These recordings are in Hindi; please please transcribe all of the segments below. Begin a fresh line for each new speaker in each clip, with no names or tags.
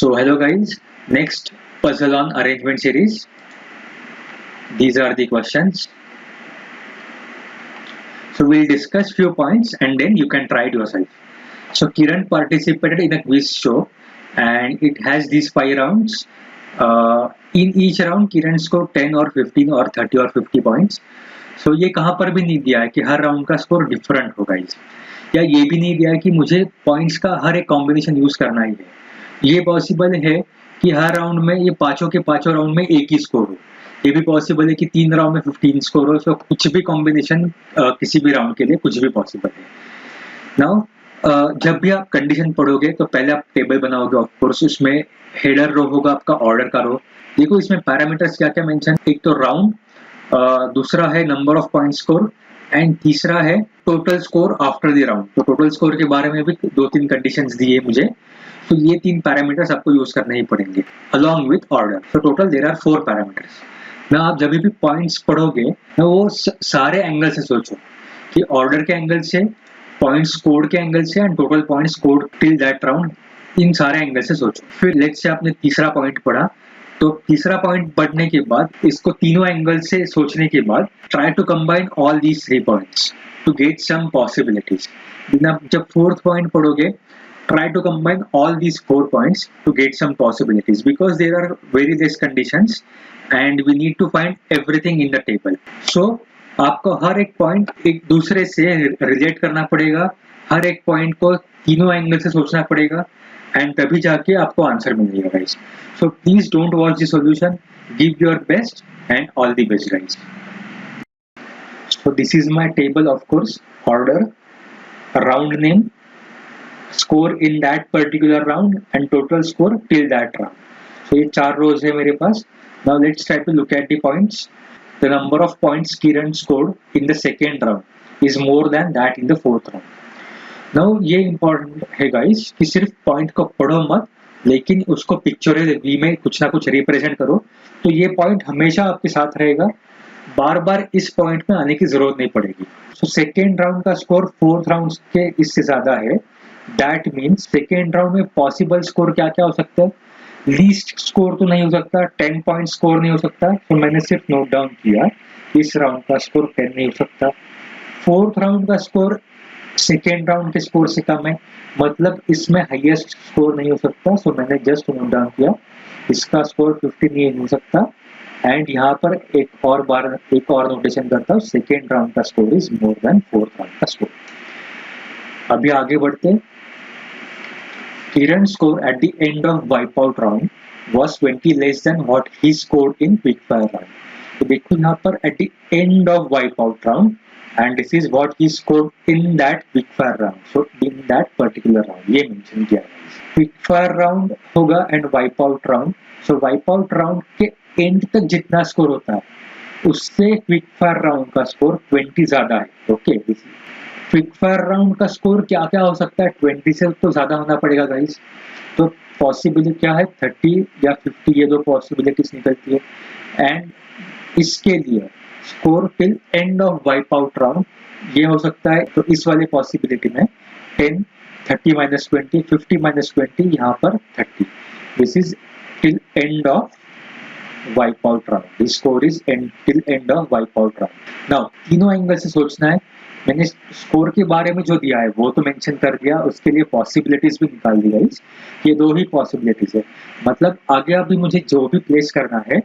So hello guys, next puzzle on arrangement series. These are the questions. So we'll discuss few points and then you can try it yourself. So Kiran participated in a quiz show and it has these 5 rounds. In each round Kiran scored 10 or 15 or 30 or 50 points. So ये कहाँ पर भी नहीं दिया है कि हर राउंड का स्कोर डिफरेंट होगा इस या ये भी नहीं दिया है कि मुझे पॉइंट्स का हर एक कॉम्बिनेशन यूज करना ही है। ये पॉसिबल है कि हर राउंड में ये पांचों के पांचों राउंड में एक ही स्कोर हो। ये भी पॉसिबल है कि 3 राउंड में 15 स्कोर हो। तो कुछ भी कॉम्बिनेशन किसी भी राउंड के लिए कुछ भी पॉसिबल है। नाउ जब भी आप कंडीशन पढ़ोगे तो पहले आप टेबल बनाओगे। ऑफ कोर्स उसमें हेडर रो होगा आपका, ऑर्डर का रो। देखो इसमें पैरामीटर्स क्या क्या मेंशन, एक तो राउंड, दूसरा है number of point score and तीसरा है total score after the round. तो टोटल स्कोर के बारे में भी 2-3 कंडीशंस दिए मुझे, तो ये 3 पैरामीटर्स आपको यूज करने ही पड़ेंगे अलॉन्ग विथ ऑर्डर। तो टोटल देयर आर 4 पैरामीटर्स। ना आप जब भी पॉइंट्स पढ़ोगे ना वो सारे एंगल से सोचो कि ऑर्डर के एंगल से, पॉइंट स्कोर के एंगल से and total point score till that round, इन सारे एंगल से सोचो। फिर लेट्स से आपने तीसरा पॉइंट पढ़ा, तो तीसरा पॉइंट पढ़ने के बाद इसको तीनों एंगल से सोचने के बाद try to combine all these 3 points to get some possibilities. जब फोर्थ पॉइंट पढ़ोगे try to combine all these 4 points to get some possibilities because there are very less conditions and we need to find everything in the table. So आपको हर एक पॉइंट एक दूसरे से रिलेट करना पड़ेगा, हर एक पॉइंट को तीनों एंगल से सोचना पड़ेगा एंड तभी जाके आपको आंसर मिलेगा guys. So please don't watch the solution, give your best and all the best guys. So this is my table, of course order, round name, score in that particular round and total score till that round. So ये 4 rows है मेरे पास. Now let's try to look at the points. The number of points Kiran scored in the second round is more than that in the fourth round. Now ये important है guys कि सिर्फ point को पढ़ो मत, लेकिन उसको पिक्चोरल वे में कुछ ना कुछ रिप्रेजेंट करो। तो ये पॉइंट हमेशा आपके साथ रहेगा, बार बार इस पॉइंट में आने की जरूरत नहीं पड़ेगी। So सेकेंड राउंड का स्कोर फोर्थ राउंड के इससे ज्यादा है। That means सेकेंड राउंड में पॉसिबल स्कोर क्या क्या हो सकता है। लीस्ट स्कोर तो नहीं हो सकता, 10 पॉइंट स्कोर नहीं हो सकता, तो मैंने सिर्फ नोट डाउन किया इस राउंड का स्कोर 10 नहीं हो सकता। फोर्थ राउंड का स्कोर सेकेंड राउंड के स्कोर से कम है, मतलब इसमें हाईएस्ट स्कोर नहीं हो सकता। सो मैंने जस्ट नोट डाउन किया इसका स्कोर 15 नहीं हो सकता। एंड यहाँ पर एक और नोटेशन करता हूँ, सेकेंड राउंड का score is more than fourth round का स्कोर। अभी आगे बढ़ते हैं। Kiran's score at the end of wipeout round was 20 less than what he scored in quickfire round. तो देखो यहाँ पर at the end of wipeout round and this is what he scored in that quickfire round. So in that particular round ये mention किया है। quickfire round होगा and wipeout round. So wipeout round के end तक जितना स्कोर होता है उससे quickfire round का स्कोर 20 ज्यादा है। ओके, क्विकफायर राउंड का स्कोर क्या क्या हो सकता है, 20 से तो ज्यादा होना पड़ेगा गाइस। तो पॉसिबिलिटी क्या है, 30 या 50, ये 2 पॉसिबिलिटीज निकलती है। एंड इसके लिए score till end of wipe out round ये हो सकता है। तो इस वाले पॉसिबिलिटी में 10, 30 माइनस 20, 50 माइनस 20, यहाँ पर 30। This is till end of wipe out round, this score is till end of wipe out round. Now तीनों एंगल से सोचना है। मैंने स्कोर के बारे में जो दिया है वो तो मेंशन कर दिया, उसके लिए पॉसिबिलिटीज भी निकाल दी गाइस। ये 2 ही पॉसिबिलिटीज है, मतलब आगे अभी मुझे जो भी प्लेस करना है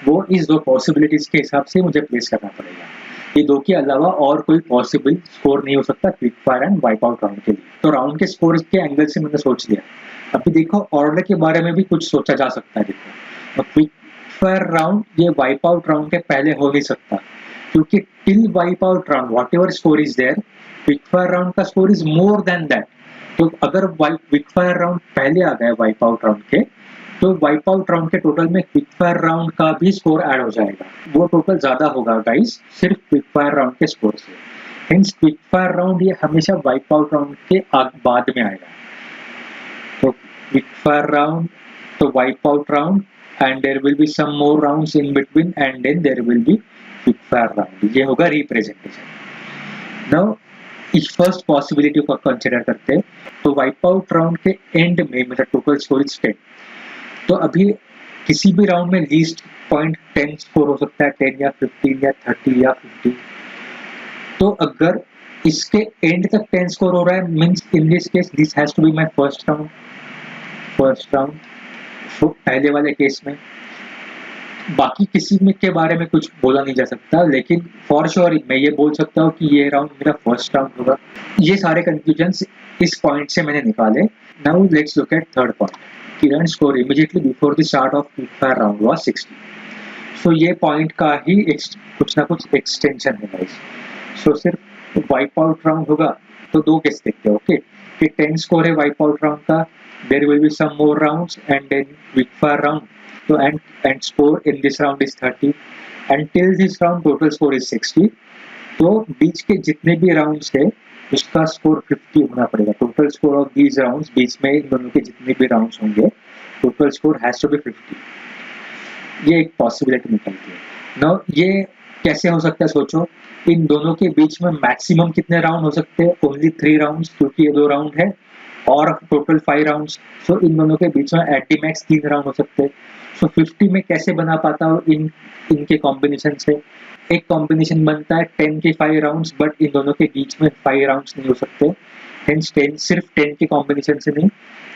वो इस 2 पॉसिबिलिटीज के हिसाब से मुझे प्लेस करना पड़ेगा। ये 2 के अलावा और कोई पॉसिबल स्कोर नहीं हो सकता quick fire and wipe out round के लिए। तो राउंड के स्कोर के एंगल से मैंने सोच लिया। अभी देखो ऑर्डर के बारे में भी कुछ सोचा जा सकता है। देखो क्विक फायर राउंड ये वाइप आउट राउंड के पहले हो नहीं सकता, क्योंकि till wipe out round whatever score is there, quickfire round का score is more than that. तो अगर क्विकफायर राउंड पहले आ गया वाइप आउट राउंड के, तो वाइप आउट राउंड के टोटल में क्विकफायर राउंड का भी स्कोर ऐड हो जाएगा, वो टोटल ज्यादा होगा गाइस सिर्फ क्विकफायर राउंड के स्कोर से। हिंस क्विकफायर राउंड ये हमेशा वाइप आउट राउंड के बाद में आएगा। तो क्विकफायर राउंड तो wipe out round and there will be some more rounds in between and then there will be quickfire round, ये होगा रिप्रेजेंटेशन। नाउ इस फर्स्ट पॉसिबिलिटी को कंसिडर करते हैं। तो वाइप आउट राउंड के एंड में मेरा टोटल स्कोर इज 10। तो अभी किसी भी राउंड में लीस्ट पॉइंट 10 स्कोर हो सकता है, 10 या 15 या 30 या 50। तो अगर इसके एंड तक 10 स्कोर हो रहा है, means in this case this has to be my first round. तो पहले वाले केस में बाकी किसी में के बारे में कुछ बोला नहीं जा सकता, लेकिन फॉर श्योर मैं ये बोल सकता हूँ कि ये राउंड मेरा फर्स्ट राउंड होगा। ये सारे कंक्लूजन्स इस पॉइंट से मैंने निकाले। Now let's look at third point. Kiran score immediately before the start of quickfire round was 60। सो ये पॉइंट का ही कुछ ना कुछ एक्सटेंशन है गाइस। सो सिर्फ वाइप आउट राउंड होगा तो दो केस देखते हैं, ओके, कि 10 स्कोर है वाइप आउट राउंड का, there will be some more rounds and then quickfire round. So and score in this round is 30 and till this round total score is 60। तो बीच के जितने भी राउंड्स है उसका स्कोर 50 होना पड़ेगा। Total score of these rounds, बीच में इन दोनों के जितने भी राउंड्स होंगे total score has to be 50। ये एक पॉसिबिलिटी निकलती है। नाउ ये कैसे हो सकता है सोचो, इन दोनों के बीच में मैक्सिमम कितने राउंड हो सकते हैं? ओनली 3 राउंड्स, क्योंकि ये 2 राउंड है और टोटल 5 राउंड्स। सो इन दोनों के बीच में एट द मैक्स 3 राउंड हो सकते हैं। सो 50 में कैसे बना पाता हूँ इनके कॉम्बिनेशन से? एक कॉम्बिनेशन बनता है 10 के 5 राउंड्स, बट इन दोनों के बीच में 5 राउंड्स नहीं हो सकते। हेंस 10 सिर्फ 10 के कॉम्बिनेशन से नहीं,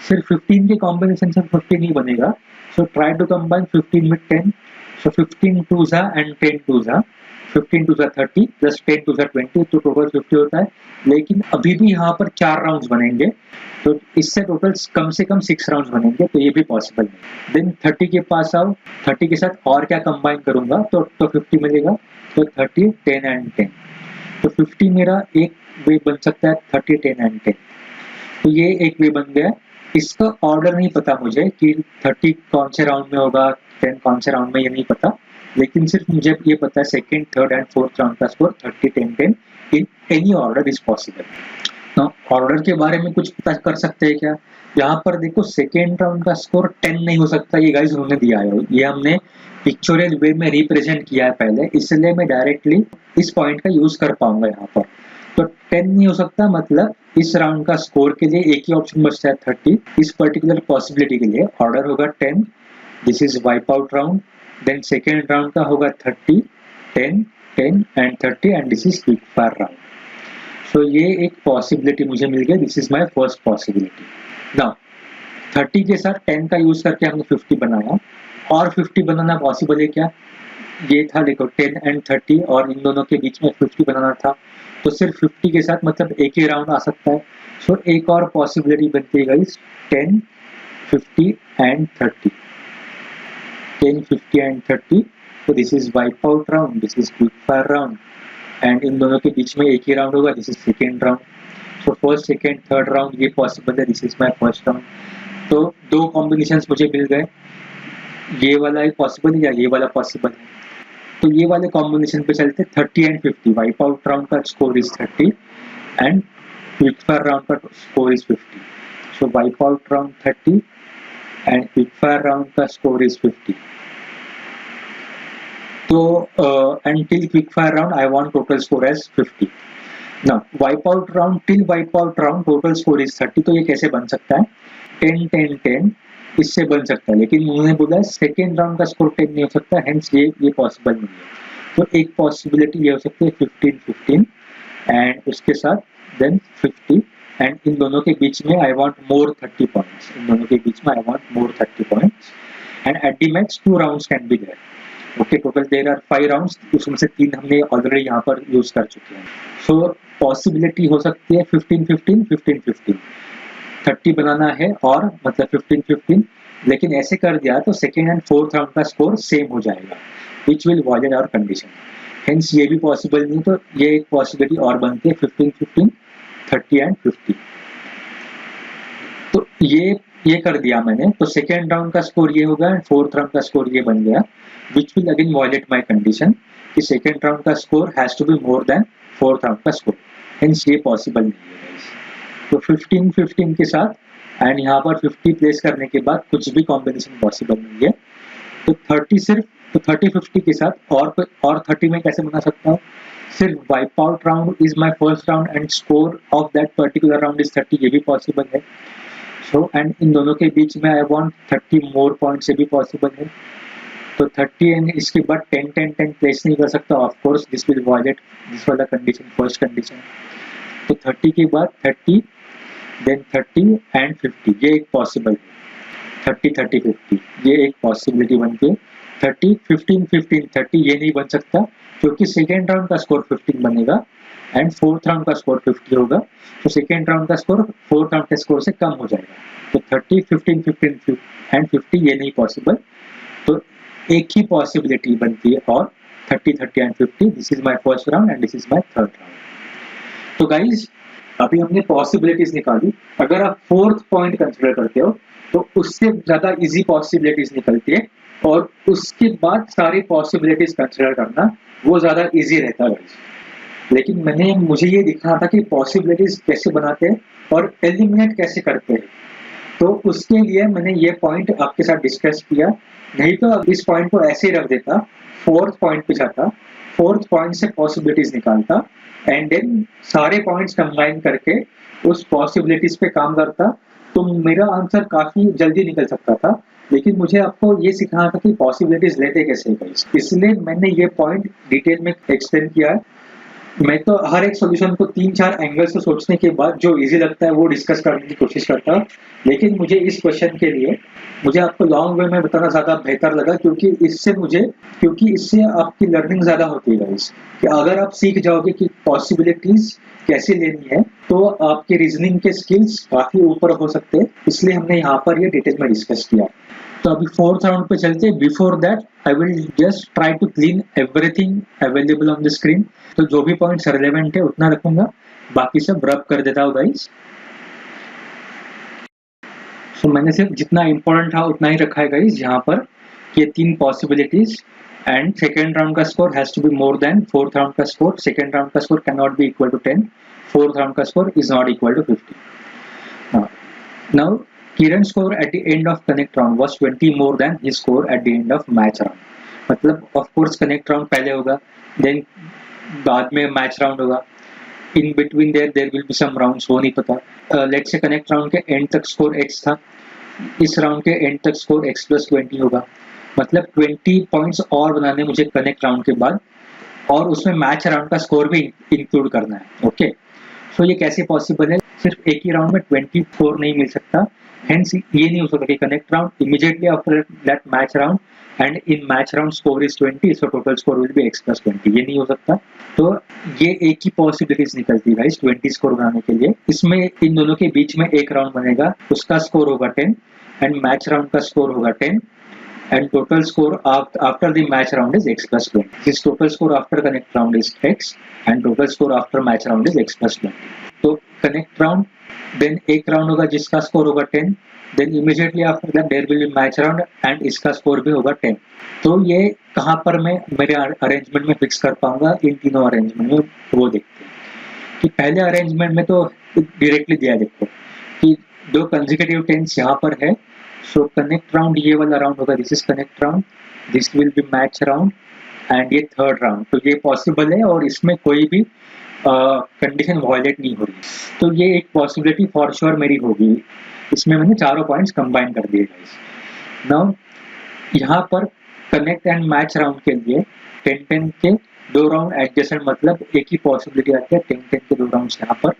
सिर्फ 15 के कॉम्बिनेशन से 50 नहीं बनेगा। So try to combine 15 with 10। So 15 2 जा एंड 10 2 जा, 15 2 जा 30 प्लस 10 2 जा 20, तो टोटल 50 होता है। लेकिन अभी भी यहाँ पर 4 राउंड्स बनेंगे, तो इससे टोटल कम से कम 6 राउंड्स बनेंगे, तो ये भी पॉसिबल है। देन 30 के पास आओ, 30 के साथ और क्या कंबाइन करूंगा तो 50 मिलेगा। तो 30 10 एंड 10, तो 50 मेरा एक वे बन सकता है 30 10 एंड 10। तो ये एक वे बन गया। इसका ऑर्डर नहीं पता मुझे कि 30 कौन से राउंड में होगा, 10 कौन से राउंड में, ये नहीं पता। लेकिन सिर्फ मुझे ये पता है second, third and fourth round का score 30 10 10 in any order is possible. Order के बारे में कुछ पता कर सकते हैं क्या? यहाँ पर देखो सेकेंड राउंड का स्कोर 10 नहीं हो सकता, ये गाइस उन्होंने दिया है, ये हमने पिक्चोरियल वे में रिप्रेजेंट किया है पहले, इसलिए मैं डायरेक्टली इस पॉइंट का यूज कर पाऊंगा यहाँ पर। तो 10 नहीं हो सकता, मतलब इस राउंड का स्कोर के लिए एक ही ऑप्शन बचता है 30। इस पर्टिकुलर पॉसिबिलिटी के लिए ऑर्डर होगा 10, this is wipe out round. Then second round का होगा 30 10 10 and 30 and this is quick fire round. So ये एक पॉसिबिलिटी मुझे मिल गया, this is my first possibility. Now 30 के साथ 10 का यूज करके हमने 50 बनाया, और 50 बनाना पॉसिबल है क्या? ये था देखो 10 एंड 30 और इन दोनों के बीच में 50 बनाना था, तो सिर्फ 50 के साथ मतलब एक ही राउंड आ सकता है। सो एक और पॉसिबिलिटी बनती है गाइस 10 50 एंड 30, 10 50 एंड 30। तो this is wipe out round, this is quick fire round, and in दोनों के बीच में एक ही राउंड होगा, this is second round. So first second third round ये पॉसिबल है, this is my first round. तो दो कॉम्बिनेशंस मुझे मिल गए, ये वाला ही पॉसिबल है या ये वाला पॉसिबल है। तो ये वाले कॉम्बिनेशन पे चलते 30 एंड 50। वाइप आउट राउंड का score is 30 and quick fire round का score is 50। So wipe out round 30 and quick fire round का स्कोर इज 50। तो until quick fire round I want total score as 50। now wipe out round till wipe out round total score is 30। तो ये कैसे बन सकता है? 10 10 10 इससे बन सकता है, लेकिन उन्होंने बोला सेकेंड राउंड का स्कोर 10 नहीं हो सकता, हेंस ये पॉसिबल नहीं है। तो एक पॉसिबिलिटी ये हो सकती है 15 15 एंड उसके साथ देन 50, एंड इन दोनों के बीच में आई वांट मोर 30 पॉइंट्स, इन दोनों के बीच में I want more 30 points, and at the max 2 rounds can be there. Okay, total there are 5 rounds, उसमें से 3 हमने ऑलरेडी यहाँ पर यूज कर चुके हैं। सो पॉसिबिलिटी हो सकती है 15 15 15 15, 30 बनाना है और मतलब 15 15, लेकिन ऐसे कर दिया तो सेकेंड एंड फोर्थ राउंड का स्कोर सेम हो जाएगा, which will violate our condition. Hence ये भी पॉसिबल नहीं, तो ये एक पॉसिबिलिटी और बनती है 15 15 30 एंड 50। तो ये कर दिया मैंने, तो सेकेंड राउंड का स्कोर ये होगा एंड फोर्थ राउंड का स्कोर ये बन गया, which will again violate my condition कि सेकेंड राउंड का score has to be more than fourth round का स्कोर, hence ये पॉसिबल नहीं है guys। तो 15 15 के साथ एंड यहाँ पर 50 प्लेस करने के बाद कुछ भी कॉम्बिनेशन पॉसिबल नहीं है। तो 30 सिर्फ, तो 30 50 के साथ और 30 में कैसे बना सकता हूँ? सिर्फ wipe out round is my first round and score of that particular round is 30, ये भी पॉसिबल है। सो एंड इन दोनों के बीच में आई वांट 30 मोर पॉइंट्स, ये भी पॉसिबल है। तो 30 एंड इसके बाद 10 10 10 प्लेस नहीं कर सकता, of course this will violate this वाला कंडीशन, फर्स्ट कंडीशन। तो 30 के बाद 30 देन 30 एंड 50, ये एक पॉसिबल है। 30 30 50 ये एक पॉसिबिलिटी बनती है। 30 15 15 30 ये नहीं बन सकता क्योंकि सेकेंड राउंड का स्कोर 15 बनेगा एंड फोर्थ राउंड का स्कोर 50 होगा, तो सेकेंड राउंड का स्कोर फोर्थ राउंड के स्कोर से कम हो जाएगा। तो 30 15 15 एंड 50 ये नहीं पॉसिबल, तो एक ही पॉसिबिलिटी बनती है और 30 30 and 50, this is my first round and this is my third round. तो गाइज अभी हमने पॉसिबिलिटीज निकाली, अगर आप फोर्थ पॉइंट कंसिडर करते हो तो उससे ज्यादा इजी पॉसिबिलिटीज निकलती है और उसके बाद सारी पॉसिबिलिटीज कंसिडर करना वो ज्यादा इजी रहता है। लेकिन मुझे ये दिखना था कि पॉसिबिलिटीज कैसे बनाते हैं और एलिमिनेट कैसे करते हैं, तो उसके लिए मैंने ये पॉइंट आपके साथ डिस्कस किया। नहीं तो अब इस पॉइंट को ऐसे ही रख देता, फोर्थ पॉइंट पे जाता, फोर्थ पॉइंट से पॉसिबिलिटीज निकालता एंड देन सारे पॉइंट्स कंबाइन करके उस पॉसिबिलिटीज पे काम करता, तो मेरा आंसर काफी जल्दी निकल सकता था। लेकिन मुझे आपको ये सिखाना था कि पॉसिबिलिटीज लेते कैसे हैं, इसलिए मैंने ये पॉइंट डिटेल में एक्सप्लेन किया है। मैं तो हर एक सॉल्यूशन को 3-4 एंगल से सोचने के बाद जो इजी लगता है वो डिस्कस करने की कोशिश करता हूँ, लेकिन मुझे इस क्वेश्चन के लिए मुझे आपको लॉन्ग वे में बताना ज्यादा बेहतर लगा, क्योंकि इससे आपकी लर्निंग ज्यादा होती है गाइस। कि अगर आप सीख जाओगे कि पॉसिबिलिटीज कैसे लेनी है तो आपके रीजनिंग के स्किल्स काफी ऊपर हो सकते हैं, इसलिए हमने यहाँ पर ये डिटेल में डिस्कस किया। तो अभी फोर्थ राउंड पे चलते हैं। Before that I will just try to clean everything available on the screen. तो जो भी पॉइंट्स रिलेवेंट है उतना रखूंगा, बाकी सब रब कर देता हूँ गाइस। सो मैंने सिर्फ जितना इंपॉर्टेंट था उतना ही रखा है गाइस यहाँ पर। ये 3 पॉसिबिलिटीज एंड सेकेंड राउंड का score has to be more than fourth round का स्कोर, सेकेंड राउंड का score can not be equal to 10, fourth round का score is not equal to 50। Now Kiran's score at the end of connect round was 20 more than his score at the end of match round. मतलब of course connect round पहले होगा, then बाद में match round होगा, in between there will be some rounds, वो नहीं पता। let's say connect round के end तक score x था, इस round के end तक score x plus 20 होगा, मतलब 20 points और बनाने मुझे connect round के बाद, और उसमें match round का score भी include करना है। ओके, सो ये कैसे पॉसिबल है? सिर्फ एक ही राउंड में 24 नहीं मिल सकता, हेंस ये नहीं हो सकता कि connect round immediately after that match round and in match round score is 20, so total score will be x plus 20, ये नहीं हो सकता। तो ये एक ही पॉसिबिलिटीज निकलती है गाइस 20 स्कोर बनाने के लिए। इसमें इन दोनों के बीच में एक राउंड बनेगा, उसका स्कोर होगा 10 एंड मैच राउंड का स्कोर होगा 10 and total score after the match round is x plus 20. This total score after connect round is x and total score after match round is x plus 20. तो connect round then एक round होगा जिसका score होगा 10, then immediately after that there will be match round and इसका score भी होगा 10। तो ये कहाँ पर मैं मेरे अरेंजमेंट में फिक्स कर पाऊंगा इन तीनों अरेंजमेंट में, वो देखते हैं। कि पहले अरेंजमेंट में तो डायरेक्टली दिया, देखो कि 2 कंसेक्यूटिव टेंस यहाँ पर है, सो कनेक्ट राउंड ये वाला राउंड होगा, this is connect round, this will be match round and ये थर्ड राउंड। तो ये पॉसिबल है और इसमें कोई भी कंडीशन वायलेट नहीं हो रही, तो ये एक पॉसिबिलिटी फॉर श्योर मेरी होगी। इसमें मैंने चारों पॉइंट्स कंबाइन कर दिए गाइस। नाउ यहाँ पर कनेक्ट एंड मैच राउंड के लिए 10-10 के 2 राउंड एडजस्टेंट, मतलब एक ही पॉसिबिलिटी आती है 10-10 के 2 राउंड्स। यहाँ पर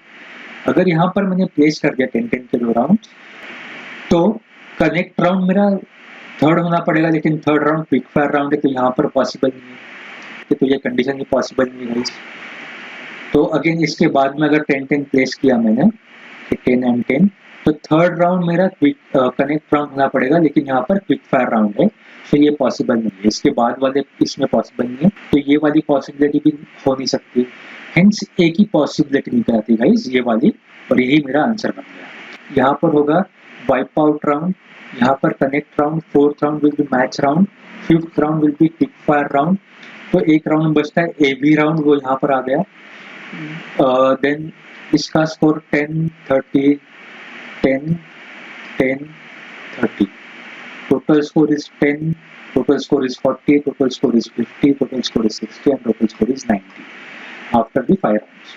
अगर यहाँ पर मैंने प्लेस कर दिया 10-10 के 2 राउंड, तो कनेक्ट राउंड मेरा थर्ड होना पड़ेगा, लेकिन third round quick fire round है तो यहाँ पर पॉसिबल नहीं है, तो ये कंडीशन ही पॉसिबल नहीं है। तो अगेन इसके बाद में अगर 10-10 प्लेस किया मैंने 10 एंड 10, तो थर्ड राउंड मेरा क्विक कनेक्ट राउंड होना पड़ेगा, लेकिन यहाँ पर क्विक फायर राउंड है, तो ये पॉसिबल नहीं है। इसके बाद वाले इसमें पॉसिबल नहीं है, तो ये वाली पॉसिबिलिटी भी हो नहीं सकती, हेंस एक ही पॉसिबिलिटी निकल आती है ये वाली, और यही मेरा आंसर बन गया। यहाँ पर होगा वाइप आउट राउंड, यहाँ पर connect round, fourth round will be match round, fifth round will be quick fire round. तो एक राउंड बचता है एबी राउंड, वो यहाँ पर आ गया। देन इसका score 10 30 10 10 30, total score is 10, total score is 40, total score is 50, total score is 60 and total score is 90 after the 5 rounds.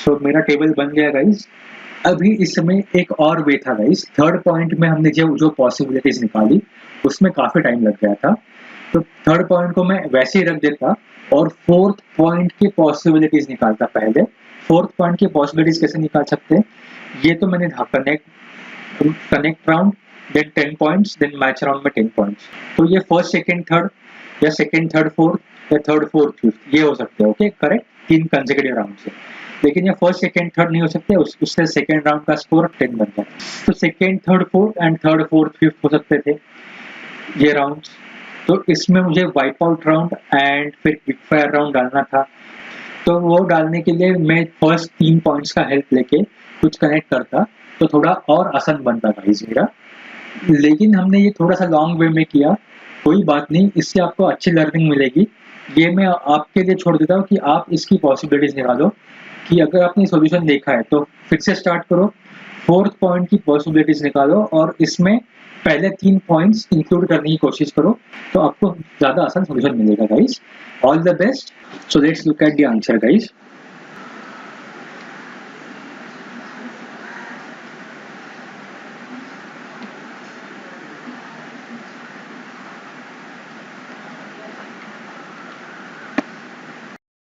So मेरा टेबल बन गया गाइज। अभी इसमें एक और वे था गाइस, थर्ड पॉइंट में हमने जो पॉसिबिलिटीज निकाली उसमें काफी टाइम लग गया था, तो थर्ड पॉइंट को मैं वैसे ही रख देता और फोर्थ पॉइंट की पॉसिबिलिटीज निकालता पहले। फोर्थ पॉइंट की पॉसिबिलिटीज कैसे निकाल सकते हैं, ये तो मैंने connect round, then 10 points, then match round में 10 पॉइंट्स। तो ये फर्स्ट सेकंड थर्ड या सेकंड थर्ड फोर्थ या थर्ड फोर्थ फिफ्थ ये हो सकते हैं, ओके करेक्ट, 3 कंसेक्यूटिव राउंड से। लेकिन ये फर्स्ट सेकंड थर्ड नहीं हो सकते, उससे सेकंड राउंड का स्कोर 10 बन जाता। तो second third fourth and third fourth fifth हो सकते थे ये राउंड्स। तो इसमें मुझे वाइप आउट राउंड एंड फिर क्विक फायर राउंड डालना था, तो वो डालने के लिए मैं फर्स्ट 3 पॉइंट्स का हेल्प लेके कुछ कनेक्ट करता तो थोड़ा और आसान बनता था इस मेरा। लेकिन हमने ये थोड़ा सा लॉन्ग वे में किया, कोई बात नहीं, इससे आपको अच्छी लर्निंग मिलेगी। ये मैं आपके लिए छोड़ देता हूँ कि आप इसकी पॉसिबिलिटीज निकालो, कि अगर आपने सॉल्यूशन देखा है तो फिर से स्टार्ट करो, फोर्थ पॉइंट की पॉसिबिलिटीज निकालो और इसमें पहले 3 पॉइंट्स इंक्लूड करने की कोशिश करो, तो आपको ज़्यादा आसान सॉल्यूशन मिलेगा guys. All the best. So let's look at the answer guys.